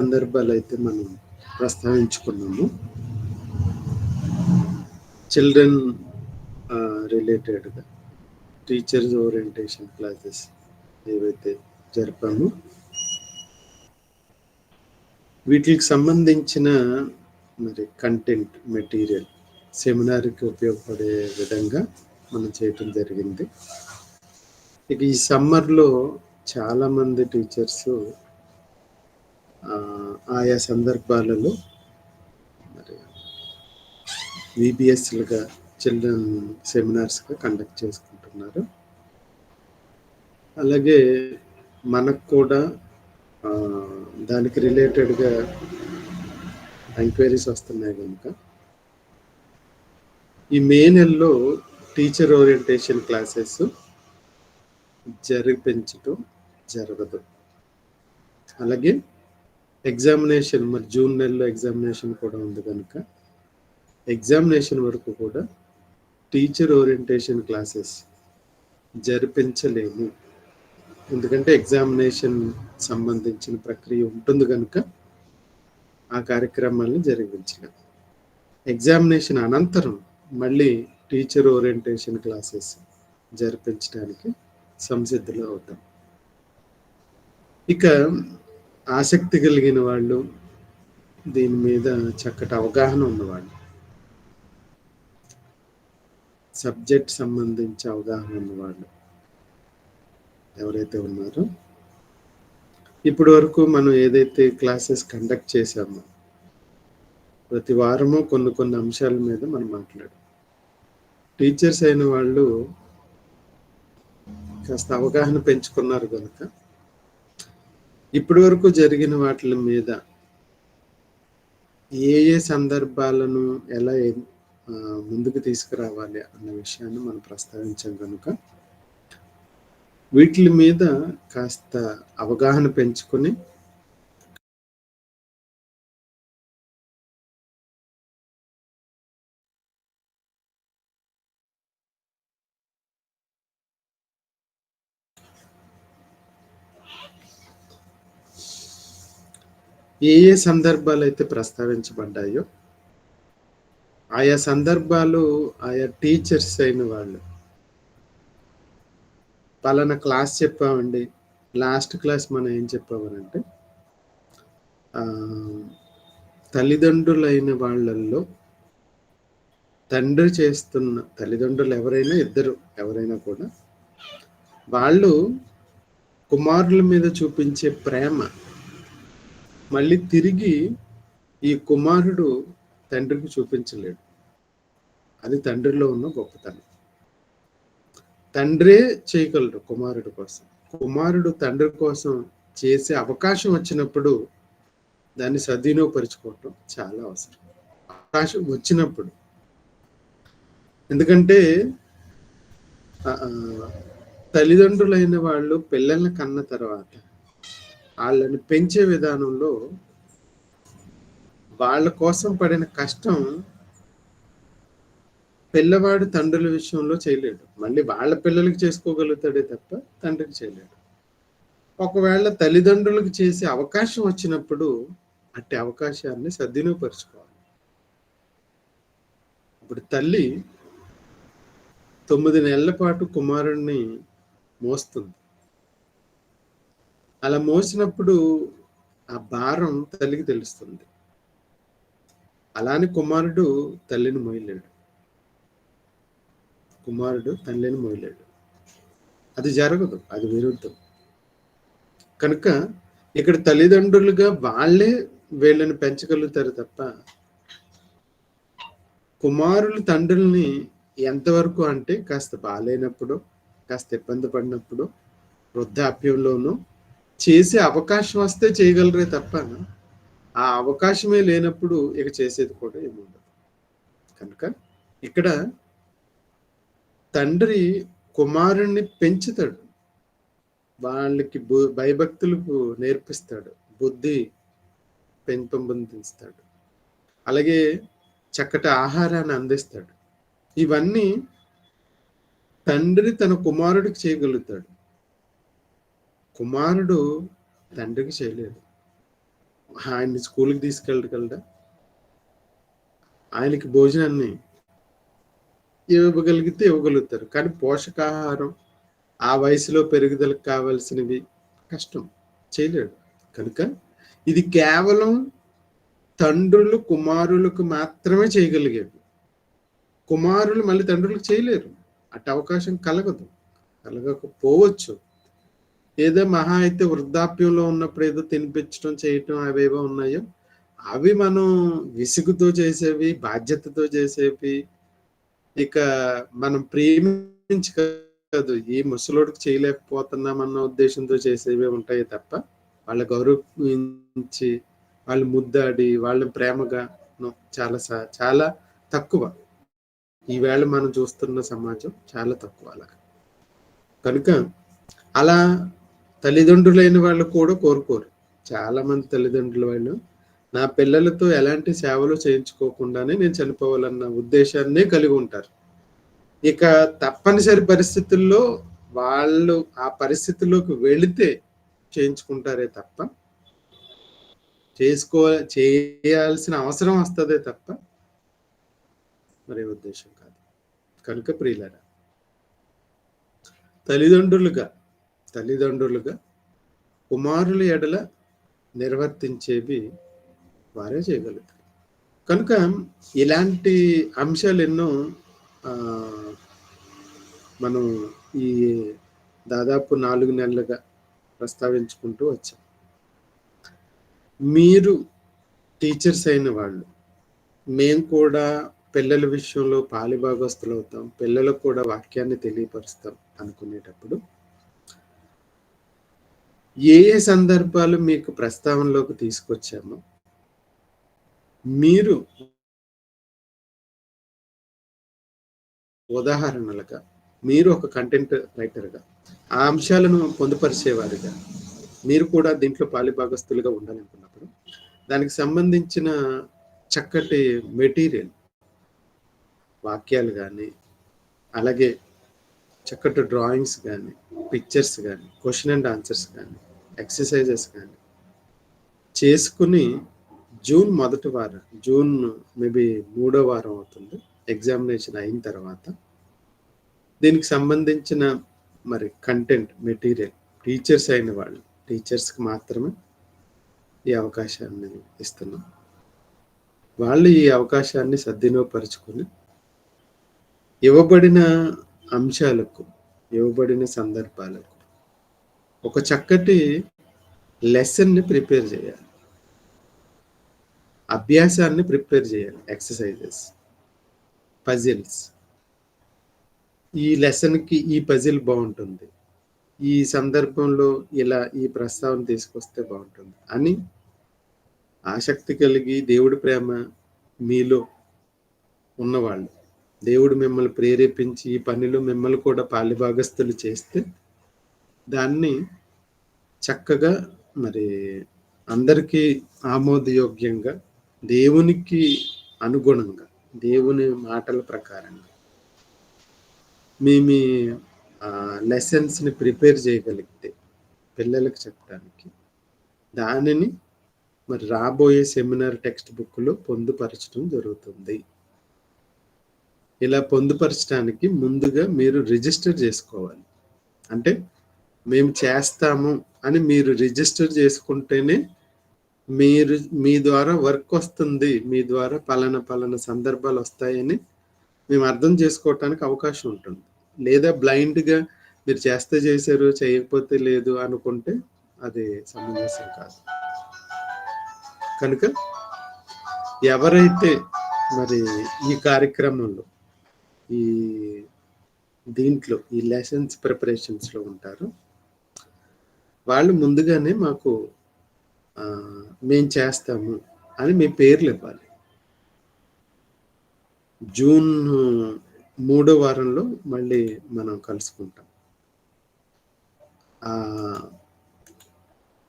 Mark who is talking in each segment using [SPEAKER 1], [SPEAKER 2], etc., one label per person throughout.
[SPEAKER 1] సందర్భాలైతే మనం ప్రస్తావించుకున్నాము. చిల్డ్రన్ రిలేటెడ్‌గా teachers orientation classes ఏవైతే జరిపామో వీటికి సంబంధించిన మరి కంటెంట్ మెటీరియల్ సెమినార్‌కి ఉపయోగపడే విధంగా మనం చేయటం జరిగింది. ఇక ఈ సమ్మర్‌లో చాలామంది టీచర్సు ఆయా సందర్భాలలో మరి విబిఎస్లుగా చిల్డ్రన్ సెమినార్స్‌గా కండక్ట్ చేసుకుంటున్నారు. అలాగే మనకు కూడా దానికి రిలేటెడ్‌గా ఎంక్వైరీస్ వస్తున్నాయి కనుక ఈ మే నెలలో టీచర్ ఓరియంటేషన్ క్లాసెస్ జరిపించటం జరగదు. అలాగే ఎగ్జామినేషన్ మరి జూన్ నెలలో ఎగ్జామినేషన్ కూడా ఉంది కనుక ఎగ్జామినేషన్ వరకు కూడా టీచర్ ఓరియంటేషన్ క్లాసెస్ జరిపించలేము. ఎందుకంటే ఎగ్జామినేషన్ సంబంధించిన ప్రక్రియ ఉంటుంది కనుక ఆ కార్యక్రమాలను జరిపించలేము. ఎగ్జామినేషన్ అనంతరం మళ్ళీ టీచర్ ఓరియంటేషన్ క్లాసెస్ జరిపించడానికి సంసిద్ధులు అవుతాం. ఇక ఆసక్తి కలిగిన వాళ్ళు, దీని మీద చక్కటి అవగాహన ఉన్నవాళ్ళు, సబ్జెక్ట్ సంబంధించి అవగాహన ఉన్నవాళ్ళు ఎవరైతే ఉన్నారో ఇప్పటి వరకు మనం ఏదైతే క్లాసెస్ కండక్ట్ చేశామో ప్రతి వారము కొన్ని అంశాల మీద మనం మాట్లాడాం. టీచర్స్ అయిన వాళ్ళు కాస్త అవగాహన పెంచుకున్నారు కనుక ఇప్పటి వరకు జరిగిన వాటి మీద ఏ సందర్భాలను ఎలా ముందుకు తీసుకురావాలి అన్న విషయాన్ని మనం ప్రస్తావించాం కనుక వీటి మీద కాస్త అవగాహన పెంచుకొని ఏ సందర్భాలు అయితే ప్రస్తావించబడ్డాయో ఆయా సందర్భాలు ఆయా టీచర్స్ అయిన వాళ్ళు పలానా క్లాస్ చెప్పామండి, లాస్ట్ క్లాస్ మనం ఏం చెప్పామనంటే తల్లిదండ్రులైన వాళ్ళల్లో తండ్రి చేస్తున్న తల్లిదండ్రులు ఎవరైనా ఇద్దరు ఎవరైనా కూడా వాళ్ళు కుమారుల మీద చూపించే ప్రేమ మళ్ళీ తిరిగి ఈ కుమారుడు తండ్రికి చూపించలేడు. అది తండ్రిలో ఉన్న గొప్పతనం. తండ్రే చేయగలడు కుమారుడు కోసం. కుమారుడు తండ్రి కోసం చేసే అవకాశం వచ్చినప్పుడు దాన్ని సద్వినియోగపరుచుకోవటం చాలా అవసరం. అవకాశం వచ్చినప్పుడు, ఎందుకంటే తల్లిదండ్రులైన వాళ్ళు పిల్లల్ని కన్న తర్వాత వాళ్ళని పెంచే విధానంలో వాళ్ళ కోసం పడిన కష్టం పిల్లవాడు తండ్రుల విషయంలో చేయలేడు. మళ్ళీ వాళ్ళ పిల్లలకి చేసుకోగలుగుతాడే తప్ప తండ్రికి చేయలేడు. ఒకవేళ తల్లిదండ్రులకు చేసే అవకాశం వచ్చినప్పుడు అట్టి అవకాశాన్ని సద్వినియోగపరుచుకోవాలి. ఇప్పుడు తల్లి 9 నెలల పాటు కుమారుణ్ణి మోస్తుంది. అలా మోసినప్పుడు ఆ భారం తల్లికి తెలుస్తుంది. అలానే కుమారుడు తల్లిని మోయలేడు. కుమారుడు తల్లిని మోయలేడు. అది జరగదు, అది విరుద్ధం. కనుక ఇక్కడ తల్లిదండ్రులుగా వాళ్ళే వీళ్ళని పెంచగలుగుతారు తప్ప కుమారులు తండ్రుల్ని ఎంతవరకు అంటే కాస్త బాలేనప్పుడు, కాస్త ఇబ్బంది పడినప్పుడు, వృద్ధాప్యంలోనూ చేసే అవకాశం వస్తే చేయగలరే తప్ప ఆ అవకాశమే లేనప్పుడు ఇక చేసేది కూడా ఏముండదు. కనుక ఇక్కడ తండ్రి కుమారుణ్ణి పెంచుతాడు, వాళ్ళకి భయభక్తులకు నేర్పిస్తాడు, బుద్ధి పెంపొందిస్తాడు, అలాగే చక్కటి ఆహారాన్ని అందిస్తాడు. ఇవన్నీ తండ్రి తన కుమారుడికి చేయగలుగుతాడు, కుమారుడు తండ్రికి చేయలేడు. ఆయన్ని స్కూల్‌కి తీసుకెళ్ళగలడా? ఆయనకి భోజనాన్ని ఇవ్వగలిగితే ఇవ్వగలుగుతారు. కానీ పోషకాహారం, ఆ వయసులో పెరుగుదలకు కావాల్సినవి కష్టం. చేయలేడు. కనుక ఇది కేవలం తండ్రులు కుమారులకు మాత్రమే చేయగలిగేవి. కుమారులు మళ్ళీ తండ్రులకు చేయలేరు. అటు అవకాశం కలగదు. కలగకపోవచ్చు. ఏదో మహా అయితే వృద్ధాప్యంలో ఉన్నప్పుడు ఏదో తినిపించడం, చేయటం అవేవో ఉన్నాయో, అవి మనం విసుగుతో చేసేవి, బాధ్యతతో చేసేవి, ఇక మనం ప్రేమించి కాదు, ఈ ముసలోడికి చేయలేకపోతున్నామన్న ఉద్దేశంతో చేసేవే ఉంటాయి తప్ప, వాళ్ళ గౌరవించి, వాళ్ళు ముద్దాడి, వాళ్ళని ప్రేమగా చాలా తక్కువ. ఈవేళ మనం చూస్తున్న సమాజం చాలా తక్కువ అలాగా. కనుక అలా తల్లిదండ్రులైన వాళ్ళు కూడా కోరుకోరు. చాలా మంది తల్లిదండ్రుల వాళ్ళు నా పిల్లలతో ఎలాంటి సేవలు చేయించుకోకుండానే నేను చనిపోవాలన్న ఉద్దేశాన్నే కలిగి ఉంటారు. ఇక తప్పనిసరి పరిస్థితుల్లో వాళ్ళు ఆ పరిస్థితిలోకి వెళితే చేయించుకుంటారే తప్ప, చేయాల్సిన అవసరం వస్తదే తప్ప మరే ఉద్దేశం కాదు. కనుక ప్రియులారా, తల్లిదండ్రులుగా కుమారుల ఎడల నిర్వర్తించేవి వారే చేయగలుగుతారు. కనుక ఇలాంటి అంశాలు ఎన్నో మనం ఈ దాదాపు 4 నెలలుగా ప్రస్తావించుకుంటూ వచ్చాం. మీరు టీచర్స్ అయిన వాళ్ళు, మేము కూడా పిల్లల విషయంలో పాలిభాగస్తులు అవుతాం, పిల్లలకు కూడా వాక్యాన్ని తెలియపరుస్తాం అనుకునేటప్పుడు ఏ సందర్భాలు మీకు ప్రస్తావనలోకి తీసుకొచ్చామో మీరు ఉదాహరణలుగా, మీరు ఒక కంటెంట్ రైటర్గా, ఆ అంశాలను పొందుపరిచేవారిగా మీరు కూడా దీంట్లో పాలిభాగస్తులుగా ఉండాలనుకున్నప్పుడు దానికి సంబంధించిన చక్కటి మెటీరియల్, వాక్యాలు కానీ, అలాగే చక్కటి డ్రాయింగ్స్ కానీ, పిక్చర్స్ కానీ, క్వశ్చన్ అండ్ ఆన్సర్స్ కానీ, ఎక్సర్సైజెస్ కానీ చేసుకుని జూన్ మొదటి వారం, జూన్ మేబీ 3వ వారం అవుతుంది ఎగ్జామినేషన్ అయిన తర్వాత, దీనికి సంబంధించిన మరి కంటెంట్ మెటీరియల్ టీచర్స్ అయిన వాళ్ళు, టీచర్స్కి మాత్రమే ఈ అవకాశాన్ని ఇస్తున్నాం. వాళ్ళు ఈ అవకాశాన్ని సద్వినియోగపరుచుకొని ఇవ్వబడిన అంశాలకు, ఇవ్వబడిన సందర్భాలకు ఒక చక్కటి లెసన్ని ప్రిపేర్ చేయాలి, అభ్యాసాన్ని ప్రిపేర్ చేయాలి. ఎక్సర్సైజెస్, పజిల్స్, ఈ లెసన్కి ఈ పజిల్ బాగుంటుంది, ఈ సందర్భంలో ఇలా ఈ ప్రస్తావన తీసుకొస్తే బాగుంటుంది అని ఆసక్తి కలిగి, దేవుడి ప్రేమ మీలో ఉన్నవాళ్ళు, దేవుడు మిమ్మల్ని ప్రేరేపించి ఈ పనిలో మిమ్మల్ని కూడా పాలిభాగస్తులు చేస్తే దాన్ని చక్కగా మరి అందరికీ ఆమోదయోగ్యంగా, దేవునికి అనుగుణంగా, దేవుని మాటల ప్రకారంగా మీ లెసన్స్ని ప్రిపేర్ చేయగలిగితే పిల్లలకు చెప్పడానికి, దానిని మరి రాబోయే సెమినార్ టెక్స్ట్ బుక్లో పొందుపరచడం జరుగుతుంది. ఇలా పొందుపరచడానికి ముందుగా మీరు రిజిస్టర్ చేసుకోవాలి. అంటే మేము చేస్తాము అని మీరు రిజిస్టర్ చేసుకుంటేనే మీ ద్వారా వర్క్ వస్తుంది, మీ ద్వారా పలానా సందర్భాలు వస్తాయని మేము అర్థం చేసుకోవటానికి అవకాశం ఉంటుంది. లేదా బ్లైండ్గా మీరు చేస్తే చేశారు, చేయకపోతే లేదు అనుకుంటే అది సమంజసం కాదు. కనుక ఎవరైతే మరి ఈ కార్యక్రమంలో, ఈ దీంట్లో, ఈ లెసన్స్ ప్రిపరేషన్స్లో ఉంటారో వాళ్ళు ముందుగానే మాకు మేము చేస్తాము అని మీ పేర్లు ఇవ్వాలి. జూన్ 3వ వారంలో మళ్ళీ మనం కలుసుకుంటాం.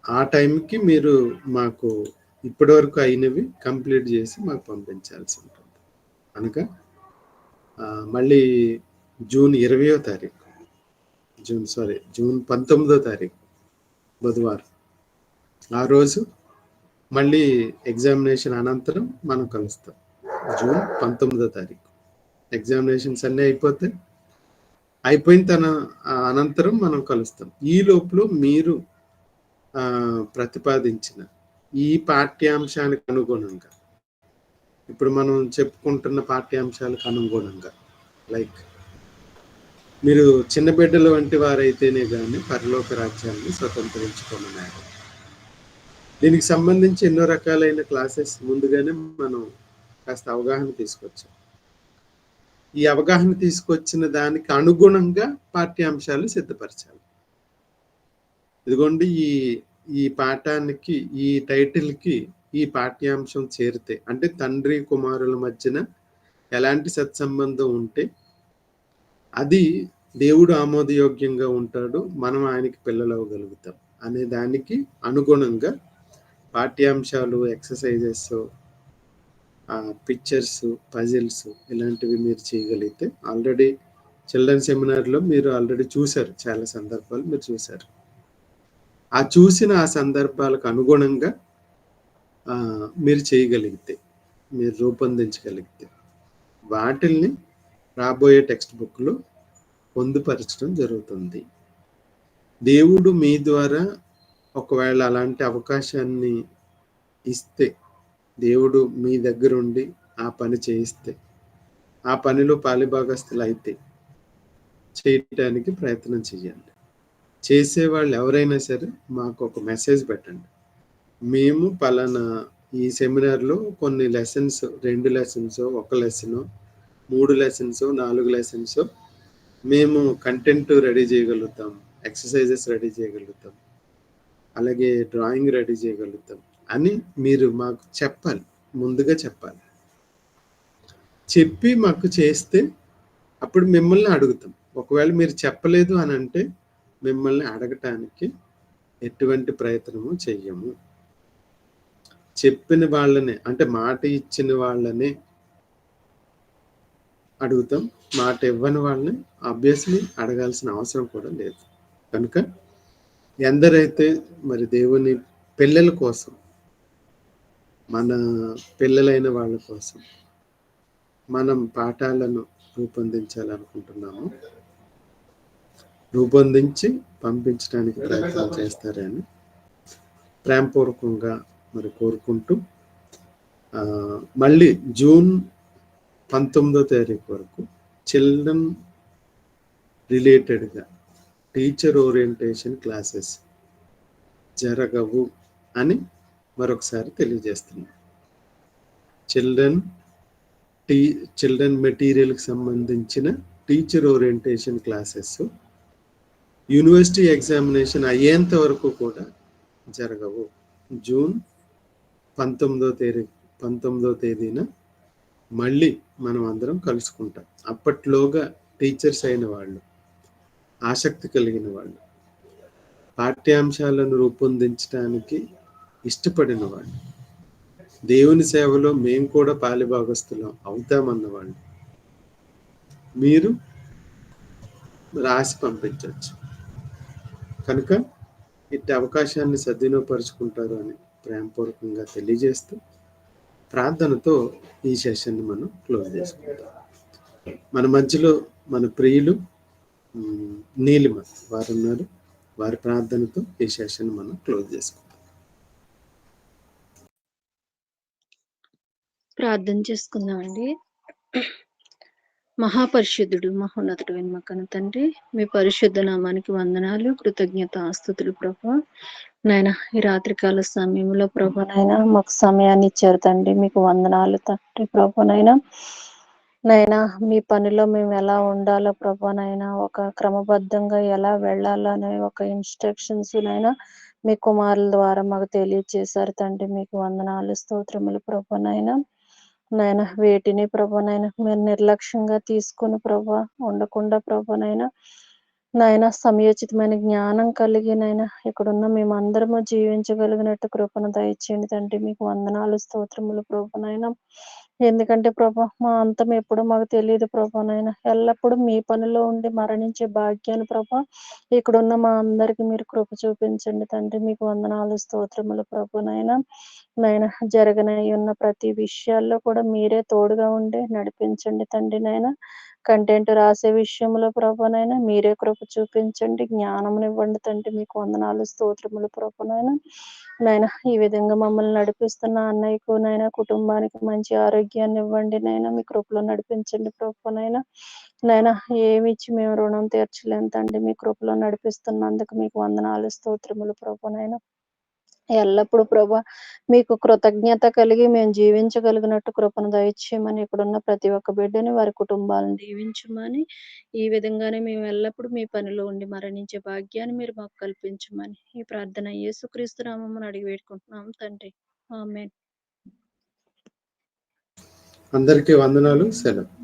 [SPEAKER 1] ఆ టైంకి మీరు మాకు ఇప్పటివరకు అయినవి కంప్లీట్ చేసి మాకు పంపించాల్సి ఉంటుంది. కనుక మళ్ళీ జూన్ 20వ తారీఖు, జూన్ 19వ తారీఖు బుధవారం, ఆ రోజు మళ్ళీ ఎగ్జామినేషన్ అనంతరం మనం కలుస్తాం. జూన్ 19వ తారీఖు ఎగ్జామినేషన్స్ అన్నీ అయిపోయిన అనంతరం మనం కలుస్తాం. ఈ లోపల మీరు ప్రతిపాదించిన ఈ పాఠ్యాంశానికి అనుగుణంగా, ఇప్పుడు మనం చెప్పుకుంటున్న పాఠ్యాంశాలకు అనుగుణంగా, లైక్ మీరు చిన్న బిడ్డల వంటి వారైతేనే కానీ పరలోక రాజ్యాన్ని స్వతంత్రించుకోమన్నారు. దీనికి సంబంధించి ఎన్నో రకాలైన క్లాసెస్ ముందుగానే మనం కాస్త అవగాహన తీసుకొచ్చాం. ఈ అవగాహన తీసుకొచ్చిన దానికి అనుగుణంగా పాఠ్యాంశాలు సిద్ధపరచాలి. ఇదిగోండి, ఈ పాఠానికి, ఈ టైటిల్కి ఈ పాఠ్యాంశం చేరితే, అంటే తండ్రి కుమారుల మధ్యన ఎలాంటి సత్సంబంధం ఉంటే అది దేవుడు ఆమోదయోగ్యంగా ఉంటాడు, మనం ఆయనకి పిల్లలు అవ్వగలుగుతాం అనే దానికి అనుగుణంగా పాఠ్యాంశాలు, ఎక్సర్సైజెస్, పిక్చర్స్, పజిల్స్ ఇలాంటివి మీరు చేయగలిగితే, ఆల్రెడీ చిల్డ్రన్ సెమినార్లో మీరు ఆల్రెడీ చూశారు, చాలా సందర్భాలు మీరు చూశారు. చూసిన ఆ సందర్భాలకు అనుగుణంగా మీరు చేయగలిగితే, మీరు రూపొందించగలిగితే వాటిల్ని రాబోయే టెక్స్ట్ బుక్లో పొందుపరచడం జరుగుతుంది. దేవుడు మీ ద్వారా ఒకవేళ అలాంటి అవకాశాన్ని ఇస్తే, దేవుడు మీ దగ్గర ఉండి ఆ పని చేయిస్తే, ఆ పనిలో పాలిభాగస్తులు అయితే చేయటానికి ప్రయత్నం చేయండి. చేసేవాళ్ళు ఎవరైనా సరే మాకు ఒక మెసేజ్ పెట్టండి. మేము పలానా ఈ సెమినార్లో కొన్ని lessons, 2 lessons, 1 lesson, 3 lessons, 4 lessons మేము కంటెంట్ రెడీ చేయగలుగుతాం, ఎక్సర్సైజెస్ రెడీ చేయగలుగుతాం, అలాగే డ్రాయింగ్ రెడీ చేయగలుగుతాం అని మీరు మాకు చెప్పాలి, ముందుగా చెప్పాలి. చెప్పి మాకు చేస్తే అప్పుడు మిమ్మల్ని అడుగుతాం. ఒకవేళ మీరు చెప్పలేదు అని అంటే మిమ్మల్ని అడగటానికి ఎటువంటి ప్రయత్నము చెయ్యము. చెప్పిన వాళ్ళనే, అంటే మాట ఇచ్చిన వాళ్ళనే అడుగుతాం. మాట ఇవ్వని వాళ్ళని ఆబ్వియస్లీ అడగాల్సిన అవసరం కూడా లేదు. కనుక ఎందరైతే మరి దేవుని పిల్లల కోసం, మన పిల్లలైన వాళ్ళ కోసం మనం పాఠాలను రూపొందించాలనుకుంటున్నాము, రూపొందించి పంపించడానికి ప్రయత్నం చేస్తారని ప్రేమపూర్వకంగా మరి కోరుకుంటూ, మళ్ళీ జూన్ 19వ తారీఖు వరకు చిల్డ్రన్ రిలేటెడ్గా టీచర్ ఓరియంటేషన్ క్లాసెస్ జరగవు అని మరొకసారి తెలియజేస్తున్నాం. చిల్డ్రన్ మెటీరియల్కి సంబంధించిన teacher orientation classes university examination అయ్యేంత వరకు కూడా జరగవు. జూన్ 19వ తేదీన మళ్ళీ మనం అందరం కలుసుకుంటాం. అప్పట్లోగా టీచర్స్ అయిన వాళ్ళు, ఆసక్తి కలిగిన వాళ్ళు, పాఠ్యాంశాలను రూపొందించడానికి ఇష్టపడిన వాళ్ళు, దేవుని సేవలో మేము కూడా పాలిభాగస్తులం అవుతామన్న వాళ్ళు మీరు రాసి పంపించవచ్చు. కనుక ఇట్టి అవకాశాన్ని సద్వినియోగపరుచుకుంటారు అని ప్రేమపూర్వకంగా తెలియజేస్తూ, ప్రార్థనతో ఈ సెషన్ని మనం క్లోజ్ చేసుకుంటాం. మన మధ్యలో మన ప్రియులు నీలిమ వారు ఉన్నారు. వారి ప్రార్థనతో ఈ సెషన్ మనం క్లోజ్ చేసుకుంటాం.
[SPEAKER 2] ప్రార్థన చేసుకుందామండి. మహాపరిశుద్ధుడు, మహోన్నతుడు వెన్మకను తండ్రి, మీ పరిశుద్ధ నామానికి వందనాలు, కృతజ్ఞత ఆస్తుతులు ప్రభా. నాయన ఈ రాత్రికాల సమయంలో ప్రభా నాయన మాకు సమయాన్ని ఇచ్చారు తండ్రి, మీకు వందనాలు తండ్రి ప్రభా నాయన. నైనా మీ పనిలో మేము ఎలా ఉండాలో ప్రభా నాయన, ఒక క్రమబద్ధంగా ఎలా వెళ్ళాలో అనే ఒక ఇన్స్ట్రక్షన్స్ నైనా మీ కుమారుల ద్వారా మాకు తెలియజేశారు తండ్రి, మీకు వందనాలు, స్తోత్రములు ప్రభా నాయన. నాయన వేటిని ప్రభా నాయన మీరు నిర్లక్ష్యంగా తీసుకుని ప్రభా ఉండకుండా ప్రభా నాయన నాయన సమయోచితమైన జ్ఞానం కలిగి నాయన ఇక్కడున్న మేమందరము జీవించగలిగినట్టు కృపను దయచేయండి తండ్రి. మీకు వందనాలు, స్తోత్రములు ప్రభు నాయన. ఎందుకంటే ప్రభా మా అంతం ఎప్పుడో మాకు తెలియదు ప్రభా నాయన. ఎల్లప్పుడూ మీ పనిలో ఉండి మరణించే భాగ్యాన్ని ప్రభా ఇక్కడున్న మా అందరికి మీరు కృప చూపించండి తండ్రి. మీకు వందనాలు, స్తోత్రములు ప్రభు నాయన. నాయన జరగనై ఉన్న ప్రతి విషయాల్లో కూడా మీరే తోడుగా ఉండి నడిపించండి తండ్రి నాయన. కంటెంట్ రాసే విషయంలో ప్రభునైనా మీరే కృప చూపించండి, జ్ఞానమునివ్వండి తండ్రి. మీకు వందనాలు, స్తోత్రములు ప్రభునైనా. నాయన ఈ విధంగా మమ్మల్ని నడిపిస్తున్న అన్నయ్యకు నాయన కుటుంబానికి మంచి ఆరోగ్యాన్ని ఇవ్వండి నాయన. మీ కృపలో నడిపించండి ప్రభునైనా. నాయన ఏమిచ్చి మేము రుణం తీర్చలేం తండ్రి. మీ కృపలో నడిపిస్తున్నందుకు మీకు వందనాలు, స్తోత్రములు ప్రభునైనా. ఎల్లప్పుడు ప్రభా మీకు కృతజ్ఞత కలిగి మేము జీవించగలిగినట్టు కృపను దయచేయమని ఇక్కడున్న ప్రతి ఒక్క బిడ్డని వారి కుటుంబాలను దీవించమని, ఈ విధంగానే మేము ఎల్లప్పుడూ మీ పనిలో ఉండి మరణించే భాగ్యాన్ని మీరు మాకు కల్పించమని ఈ ప్రార్థన యేసుక్రీస్తు నామమున అడిగి వేడుకుంటున్నాం తండ్రి. ఆమేన్.
[SPEAKER 1] అందరికీ వందనాలు. సెలవు.